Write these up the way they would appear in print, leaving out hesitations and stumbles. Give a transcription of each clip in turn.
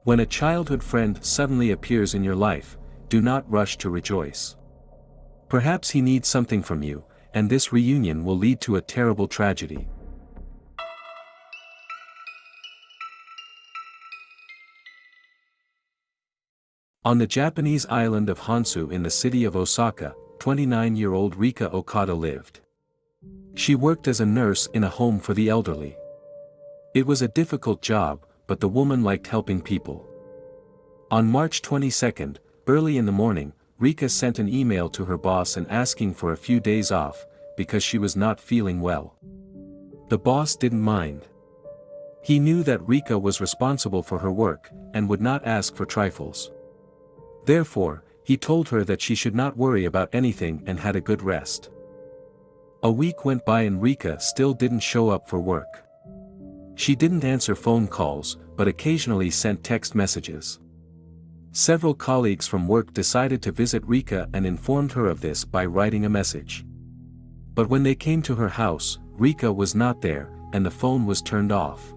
When a childhood friend suddenly appears in your life, do not rush to rejoice. Perhaps he needs something from you, and this reunion will lead to a terrible tragedy. On the Japanese island of Honshu in the city of Osaka, 29-year-old Rika Okada lived. She worked as a nurse in a home for the elderly. It was a difficult job, but the woman liked helping people. On March 22, early in the morning, Rika sent an email to her boss and asking for a few days off, because she was not feeling well. The boss didn't mind. He knew that Rika was responsible for her work, and would not ask for trifles. Therefore, he told her that she should not worry about anything and had a good rest. A week went by and Rika still didn't show up for work. She didn't answer phone calls, but occasionally sent text messages. Several colleagues from work decided to visit Rika and informed her of this by writing a message. But when they came to her house, Rika was not there, and the phone was turned off.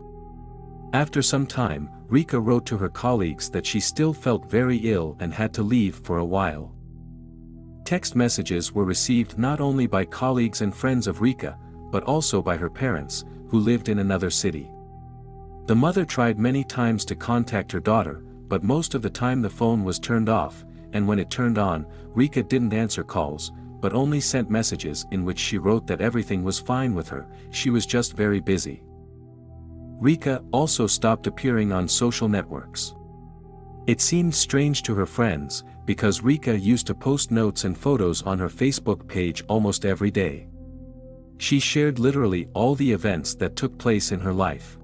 After some time, Rika wrote to her colleagues that she still felt very ill and had to leave for a while. Text messages were received not only by colleagues and friends of Rika, but also by her parents, who lived in another city. The mother tried many times to contact her daughter, but most of the time the phone was turned off, and when it turned on, Rika didn't answer calls, but only sent messages in which she wrote that everything was fine with her, she was just very busy. Rika also stopped appearing on social networks. It seemed strange to her friends, because Rika used to post notes and photos on her Facebook page almost every day. She shared literally all the events that took place in her life.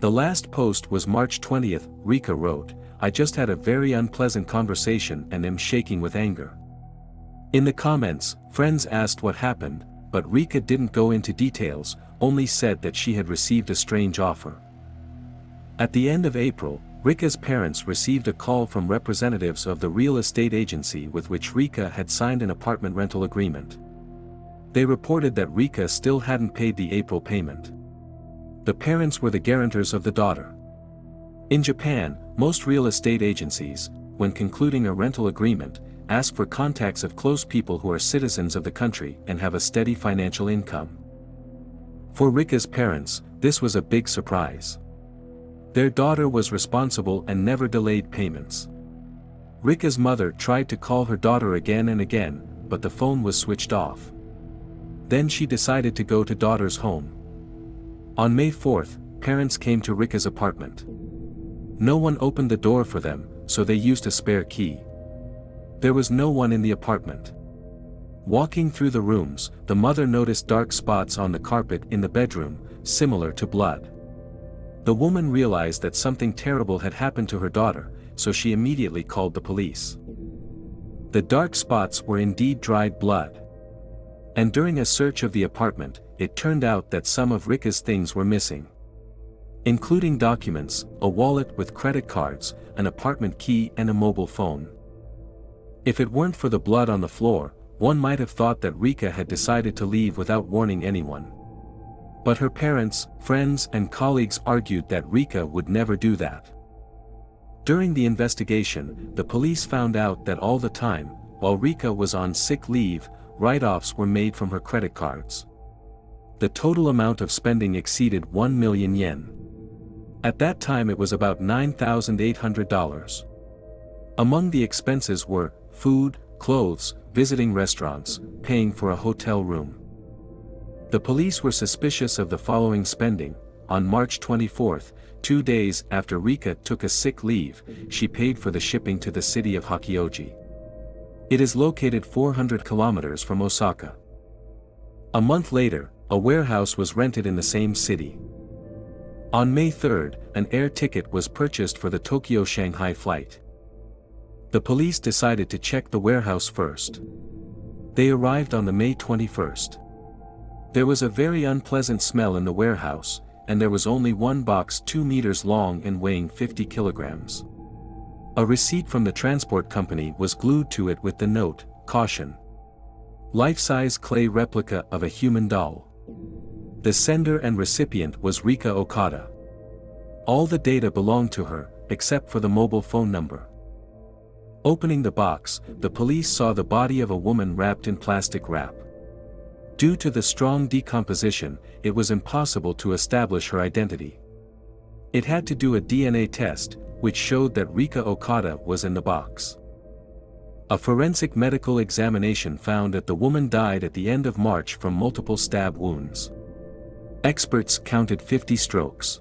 The last post was March 20th, Rika wrote, "I just had a very unpleasant conversation and am shaking with anger." In the comments, friends asked what happened, but Rika didn't go into details, only said that she had received a strange offer. At the end of April, Rika's parents received a call from representatives of the real estate agency with which Rika had signed an apartment rental agreement. They reported that Rika still hadn't paid the April payment. The parents were the guarantors of the daughter. In Japan, most real estate agencies, when concluding a rental agreement, ask for contacts of close people who are citizens of the country and have a steady financial income. For Rika's parents, this was a big surprise. Their daughter was responsible and never delayed payments. Rika's mother tried to call her daughter again and again, but the phone was switched off. Then she decided to go to daughter's home. On May 4th, parents came to Rika's apartment. No one opened the door for them, so they used a spare key. There was no one in the apartment. Walking through the rooms, the mother noticed dark spots on the carpet in the bedroom, similar to blood. The woman realized that something terrible had happened to her daughter, so she immediately called the police. The dark spots were indeed dried blood. And during a search of the apartment, it turned out that some of Rika's things were missing, including documents, a wallet with credit cards, an apartment key and a mobile phone. If it weren't for the blood on the floor, one might have thought that Rika had decided to leave without warning anyone. But her parents, friends and colleagues argued that Rika would never do that. During the investigation, the police found out that all the time, while Rika was on sick leave, write-offs were made from her credit cards. The total amount of spending exceeded 1 million yen. At that time it was about $9,800. Among the expenses were food, clothes, visiting restaurants, paying for a hotel room. The police were suspicious of the following spending. On March 24th, 2 days after Rika took a sick leave, she paid for the shipping to the city of Hachioji. It is located 400 kilometers from Osaka. A month later, a warehouse was rented in the same city. On May 3rd, an air ticket was purchased for the Tokyo-Shanghai flight. The police decided to check the warehouse first. They arrived on the May 21st. There was a very unpleasant smell in the warehouse, and there was only one box 2 meters long and weighing 50 kilograms. A receipt from the transport company was glued to it with the note, "Caution. Life-size clay replica of a human doll." The sender and recipient was Rika Okada. All the data belonged to her, except for the mobile phone number. Opening the box, the police saw the body of a woman wrapped in plastic wrap. Due to the strong decomposition, it was impossible to establish her identity. It had to do a DNA test, which showed that Rika Okada was in the box. A forensic medical examination found that the woman died at the end of March from multiple stab wounds. Experts counted 50 strokes.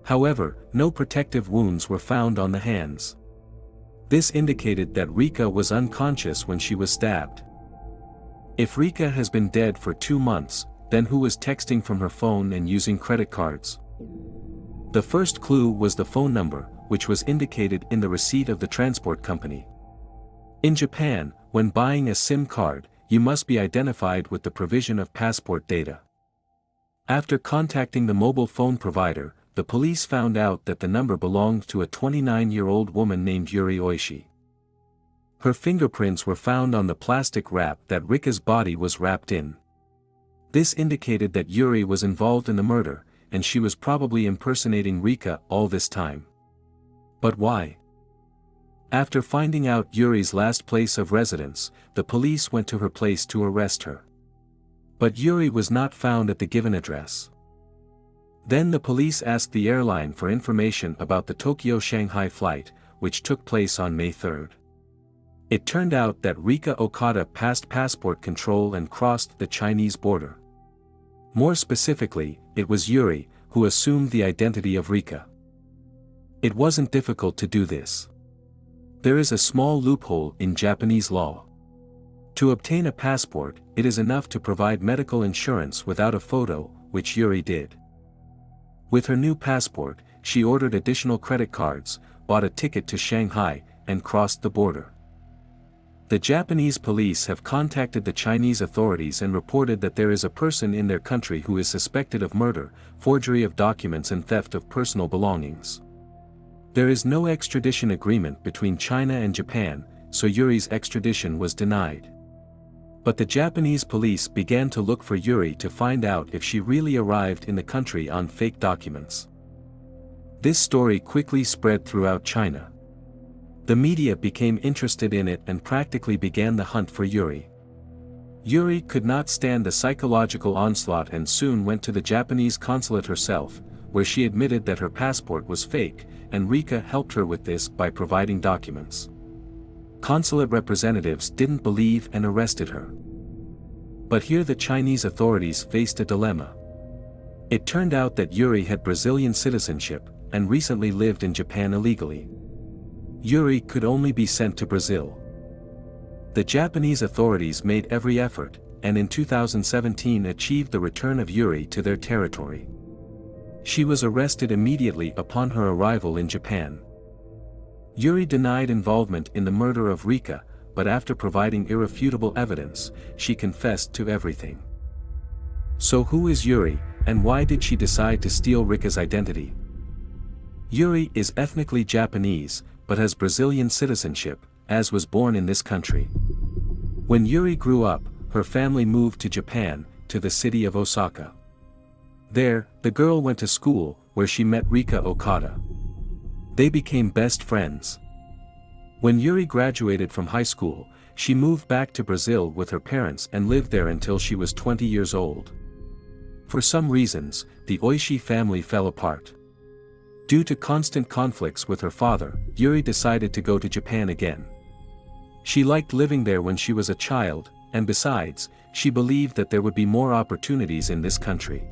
However, no protective wounds were found on the hands. This indicated that Rika was unconscious when she was stabbed. If Rika has been dead for 2 months, then who was texting from her phone and using credit cards? The first clue was the phone number, which was indicated in the receipt of the transport company. In Japan, when buying a SIM card, you must be identified with the provision of passport data. After contacting the mobile phone provider, the police found out that the number belonged to a 29-year-old woman named Yuri Oishi. Her fingerprints were found on the plastic wrap that Rika's body was wrapped in. This indicated that Yuri was involved in the murder, and she was probably impersonating Rika all this time. But why? After finding out Yuri's last place of residence, the police went to her place to arrest her. But Yuri was not found at the given address. Then the police asked the airline for information about the Tokyo-Shanghai flight, which took place on May 3. It turned out that Rika Okada passed passport control and crossed the Chinese border. More specifically, it was Yuri who assumed the identity of Rika. It wasn't difficult to do this. There is a small loophole in Japanese law. To obtain a passport, it is enough to provide medical insurance without a photo, which Yuri did. With her new passport, she ordered additional credit cards, bought a ticket to Shanghai, and crossed the border. The Japanese police have contacted the Chinese authorities and reported that there is a person in their country who is suspected of murder, forgery of documents and theft of personal belongings. There is no extradition agreement between China and Japan, so Yuri's extradition was denied. But the Japanese police began to look for Yuri to find out if she really arrived in the country on fake documents. This story quickly spread throughout China. The media became interested in it and practically began the hunt for Yuri. Yuri could not stand the psychological onslaught and soon went to the Japanese consulate herself, where she admitted that her passport was fake, and Rika helped her with this by providing documents. Consulate representatives didn't believe and arrested her. But here the Chinese authorities faced a dilemma. It turned out that Yuri had Brazilian citizenship, and recently lived in Japan illegally. Yuri could only be sent to Brazil. The Japanese authorities made every effort, and in 2017 achieved the return of Yuri to their territory. She was arrested immediately upon her arrival in Japan. Yuri denied involvement in the murder of Rika, but after providing irrefutable evidence, she confessed to everything. So who is Yuri, and why did she decide to steal Rika's identity? Yuri is ethnically Japanese, but has Brazilian citizenship, as was born in this country. When Yuri grew up, her family moved to Japan, to the city of Osaka. There, the girl went to school, where she met Rika Okada. They became best friends. When Yuri graduated from high school, she moved back to Brazil with her parents and lived there until she was 20 years old. For some reasons, the Oishi family fell apart. Due to constant conflicts with her father, Yuri decided to go to Japan again. She liked living there when she was a child, and besides, she believed that there would be more opportunities in this country.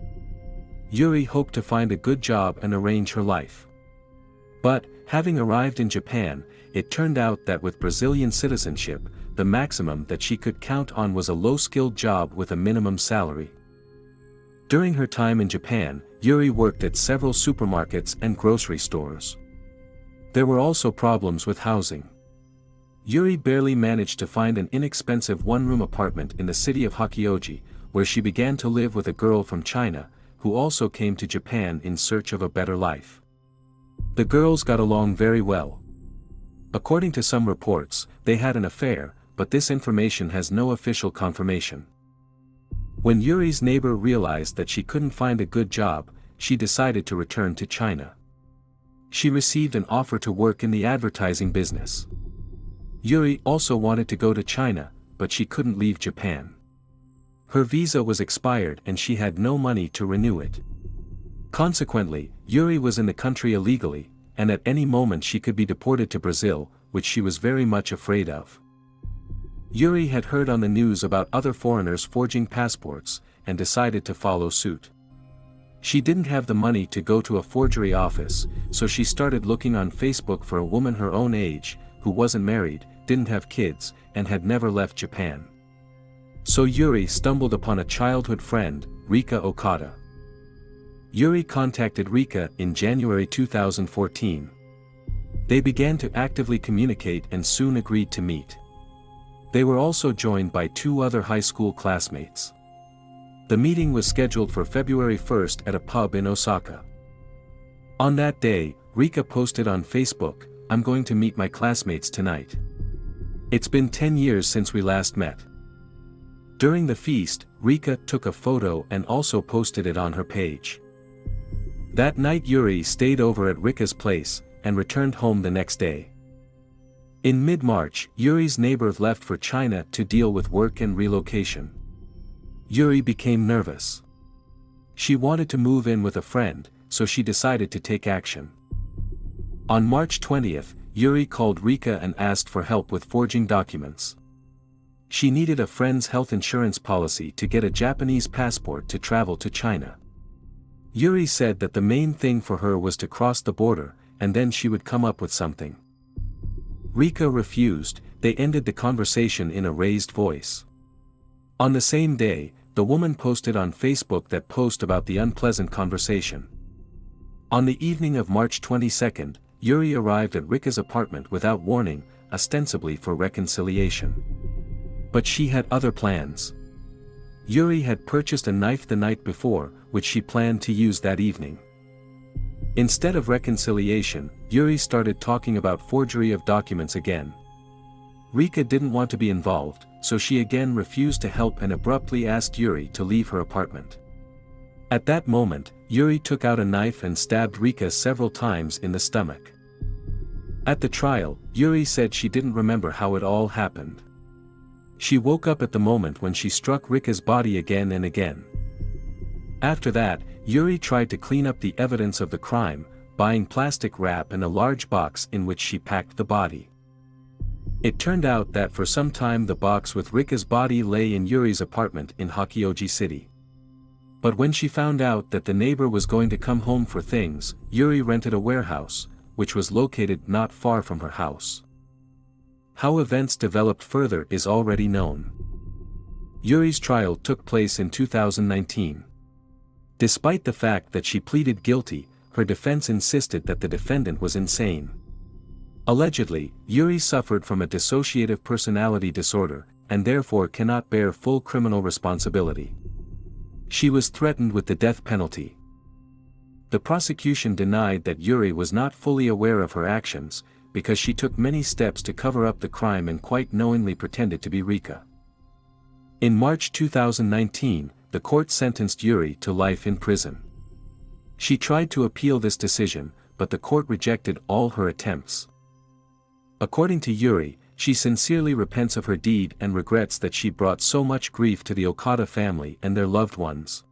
Yuri hoped to find a good job and arrange her life. But, having arrived in Japan, it turned out that with Brazilian citizenship, the maximum that she could count on was a low-skilled job with a minimum salary. During her time in Japan, Yuri worked at several supermarkets and grocery stores. There were also problems with housing. Yuri barely managed to find an inexpensive one-room apartment in the city of Hakioji, where she began to live with a girl from China, who also came to Japan in search of a better life. The girls got along very well. According to some reports, they had an affair, but this information has no official confirmation. When Yuri's neighbor realized that she couldn't find a good job, she decided to return to China. She received an offer to work in the advertising business. Yuri also wanted to go to China, but she couldn't leave Japan. Her visa was expired and she had no money to renew it. Consequently, Yuri was in the country illegally, and at any moment she could be deported to Brazil, which she was very much afraid of. Yuri had heard on the news about other foreigners forging passports, and decided to follow suit. She didn't have the money to go to a forgery office, so she started looking on Facebook for a woman her own age, who wasn't married, didn't have kids, and had never left Japan. So Yuri stumbled upon a childhood friend, Rika Okada. Yuri contacted Rika in January 2014. They began to actively communicate and soon agreed to meet. They were also joined by 2 other high school classmates. The meeting was scheduled for February 1st at a pub in Osaka. On that day, Rika posted on Facebook, "I'm going to meet my classmates tonight. It's been 10 years since we last met." During the feast, Rika took a photo and also posted it on her page. That night Yuri stayed over at Rika's place, and returned home the next day. In mid-March, Yuri's neighbor left for China to deal with work and relocation. Yuri became nervous. She wanted to move in with a friend, so she decided to take action. On March 20th, Yuri called Rika and asked for help with forging documents. She needed a friend's health insurance policy to get a Japanese passport to travel to China. Yuri said that the main thing for her was to cross the border, and then she would come up with something. Rika refused. They ended the conversation in a raised voice. On the same day, the woman posted on Facebook that post about the unpleasant conversation. On the evening of March 22nd, Yuri arrived at Rika's apartment without warning, ostensibly for reconciliation. But she had other plans. Yuri had purchased a knife the night before, which she planned to use that evening. Instead of reconciliation, Yuri started talking about forgery of documents again. Rika didn't want to be involved, so she again refused to help and abruptly asked Yuri to leave her apartment. At that moment, Yuri took out a knife and stabbed Rika several times in the stomach. At the trial, Yuri said she didn't remember how it all happened. She woke up at the moment when she struck Rika's body again and again. After that, Yuri tried to clean up the evidence of the crime, buying plastic wrap and a large box in which she packed the body. It turned out that for some time the box with Rika's body lay in Yuri's apartment in Hachioji City. But when she found out that the neighbor was going to come home for things, Yuri rented a warehouse, which was located not far from her house. How events developed further is already known. Yuri's trial took place in 2019. Despite the fact that she pleaded guilty, her defense insisted that the defendant was insane. Allegedly, Yuri suffered from a dissociative personality disorder, and therefore cannot bear full criminal responsibility. She was threatened with the death penalty. The prosecution denied that Yuri was not fully aware of her actions, because she took many steps to cover up the crime and quite knowingly pretended to be Rika. In March 2019, the court sentenced Yuri to life in prison. She tried to appeal this decision, but the court rejected all her attempts. According to Yuri, she sincerely repents of her deed and regrets that she brought so much grief to the Okada family and their loved ones.